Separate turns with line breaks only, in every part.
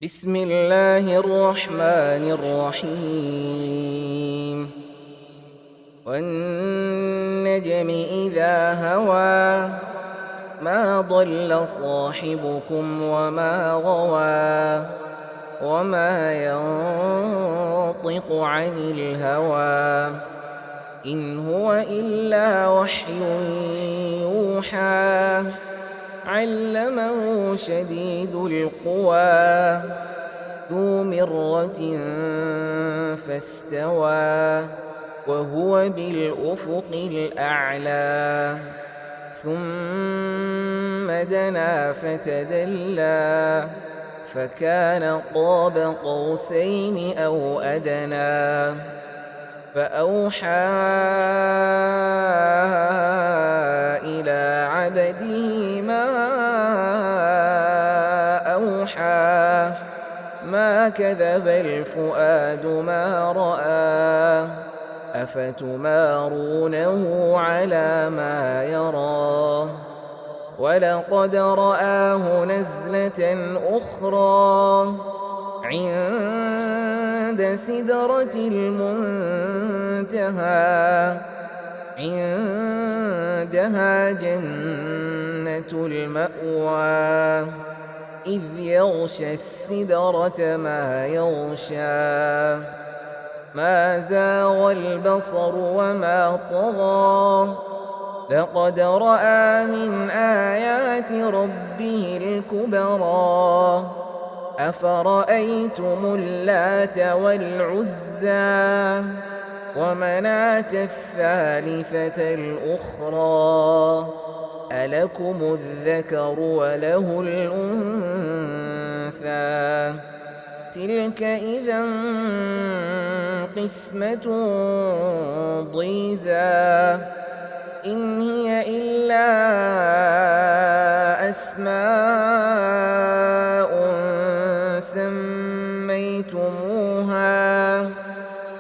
بسم الله الرحمن الرحيم والنجم إذا هوى ما ضل صاحبكم وما غوى وما ينطق عن الهوى إن هو إلا وحي يوحى علمه شديد القوى ذو مرة فاستوى وهو بالأفق الأعلى ثم دنا فتدلى فكان قاب قوسين أو أدنى فأوحى إلى عبده ما أوحى ما كذب الفؤاد ما رأى أفتمارونه على ما يرى ولقد رآه نزلة أخرى عند سدرة المنتهى عندها جنة المأوى إذ يغشى السدرة ما يغشى ما زاغ البصر وما طغى لقد رأى من آيات ربه الكبرى أفرأيتم اللات والعزى ومناة الثالثة الأخرى ألكم الذكر وله الأنثى تلك إذا قسمة ضيزى إن هي إلا أسماء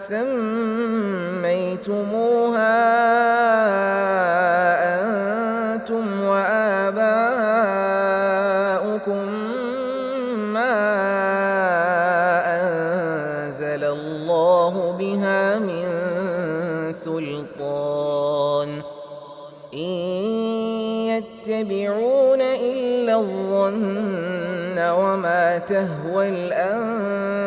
سميتموها أنتم وآباؤكم ما أنزل الله بها من سلطان إن يتبعون إلا الظن وما تهوى الأنفس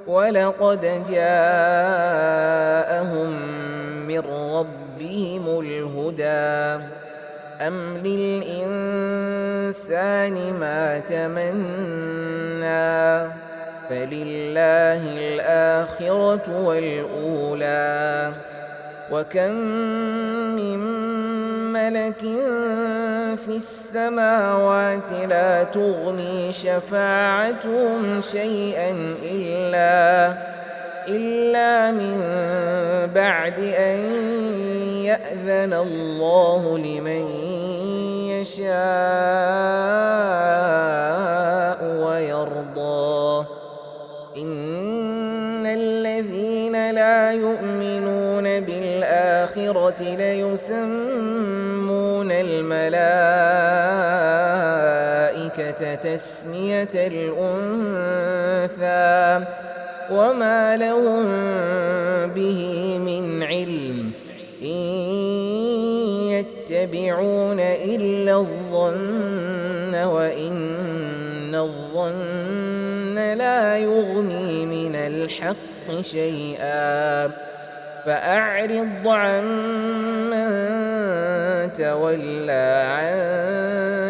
ولقد جاءهم من ربهم الهدى أم للإنسان ما تمنى فلله الآخرة والأولى وكم من ملك في السماوات لا تغني شفاعتهم شيئا إلا من بعد أن يأذن الله لمن يشاء ويرضى إن الذين لا يؤمنون بالآخرة ليسمون الملائكة تسمية الأنثى وما لهم به من علم إن يتبعون إلا الظن وإن الظن لا يغني من الحق شيئا فأعرض عمن تولى عن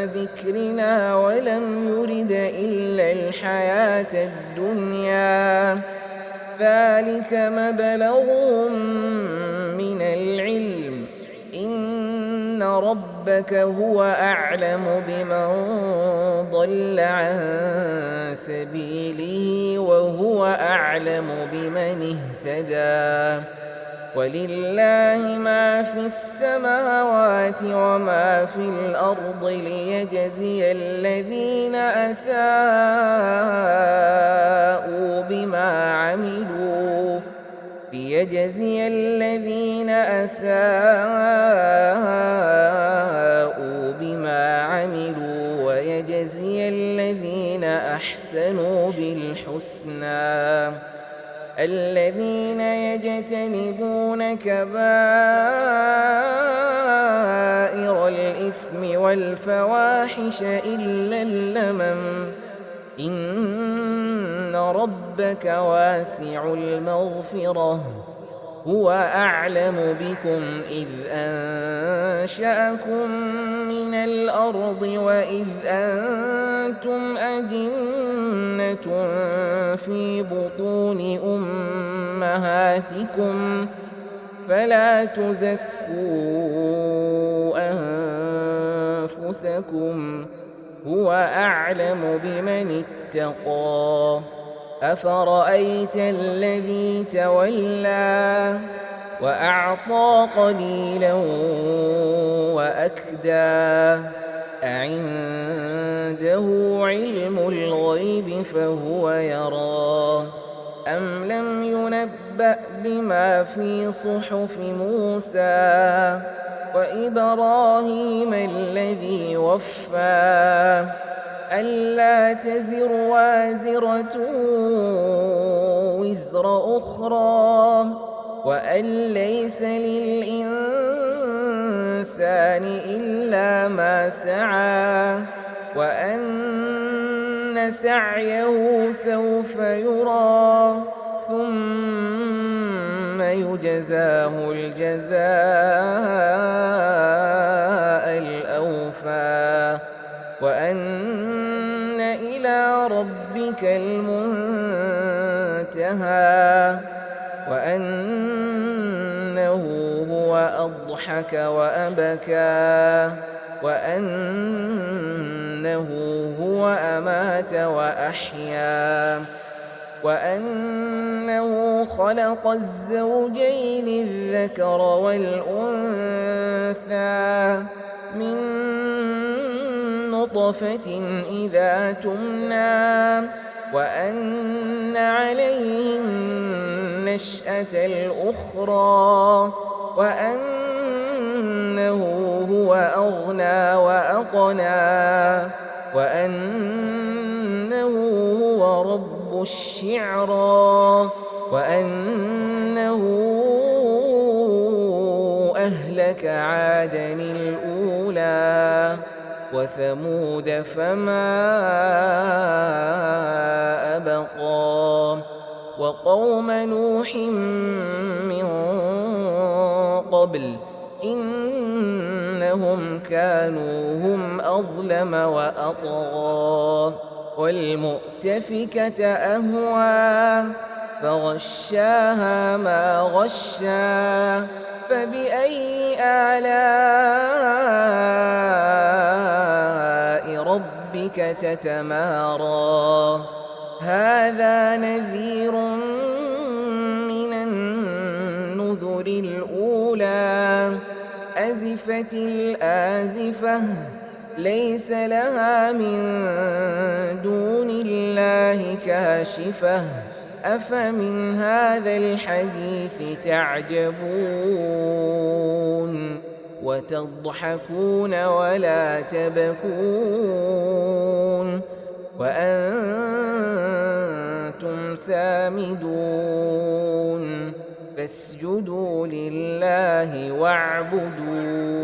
ذكرنا ولم يرد إلا الحياة الدنيا ذلك مبلغهم من العلم إن ربك هو أعلم بمن ضل عن سبيله وهو أعلم بمن اهتدى ولله ما في السماوات وما في الأرض ليجزي الذين أساءوا بما عملوا ويجزي الذين أحسنوا بالحسنى الذين يجتنبون كبائر الإثم والفواحش إلا اللمم إن ربك واسع المغفرة هو أعلم بكم إذ أنشأكم من الأرض وإذ أنتم أجنة في بطون أمهاتكم فلا تزكوا أنفسكم هو أعلم بمن اتقى أفرأيت الذي تولى وأعطى قليلا وأكدى أعنده علم الغيب فهو يرى أم لم ينبأ بما في صحف موسى وإبراهيم الذي وفى ألا تزر وازرة وزر أخرى وأن ليس للإنسان إلا ما سعى وأن سعيه سوف يرى ثم يجزاه الجزاء الأوفى وأن إلى ربك المنتهى وأنه هو أضحك وأبكى وأنه هو أمات وأحيا وأنه خلق الزوجين الذكر والأنثى من نطفة إذا تمنى وأن عليه النشأة الأخرى وأنه هو أغنى وأقنى وأنه هو رب الشعرى وأنه أهلك عادا الأولى وثمود فما أبقى وقوم نوح من قبل إنهم كانوا هم أظلم وأطغى والمؤتفكة أهوى فغشاها ما غشا فبأي آلاء ربك تتمارى هذا نذير من النذر الأولى أزفت الآزفة ليس لها من دون الله كاشفة أفمن هذا الحديث تعجبون وتضحكون ولا تبكون وأنتم سامدون فاسجدوا لله واعبدوا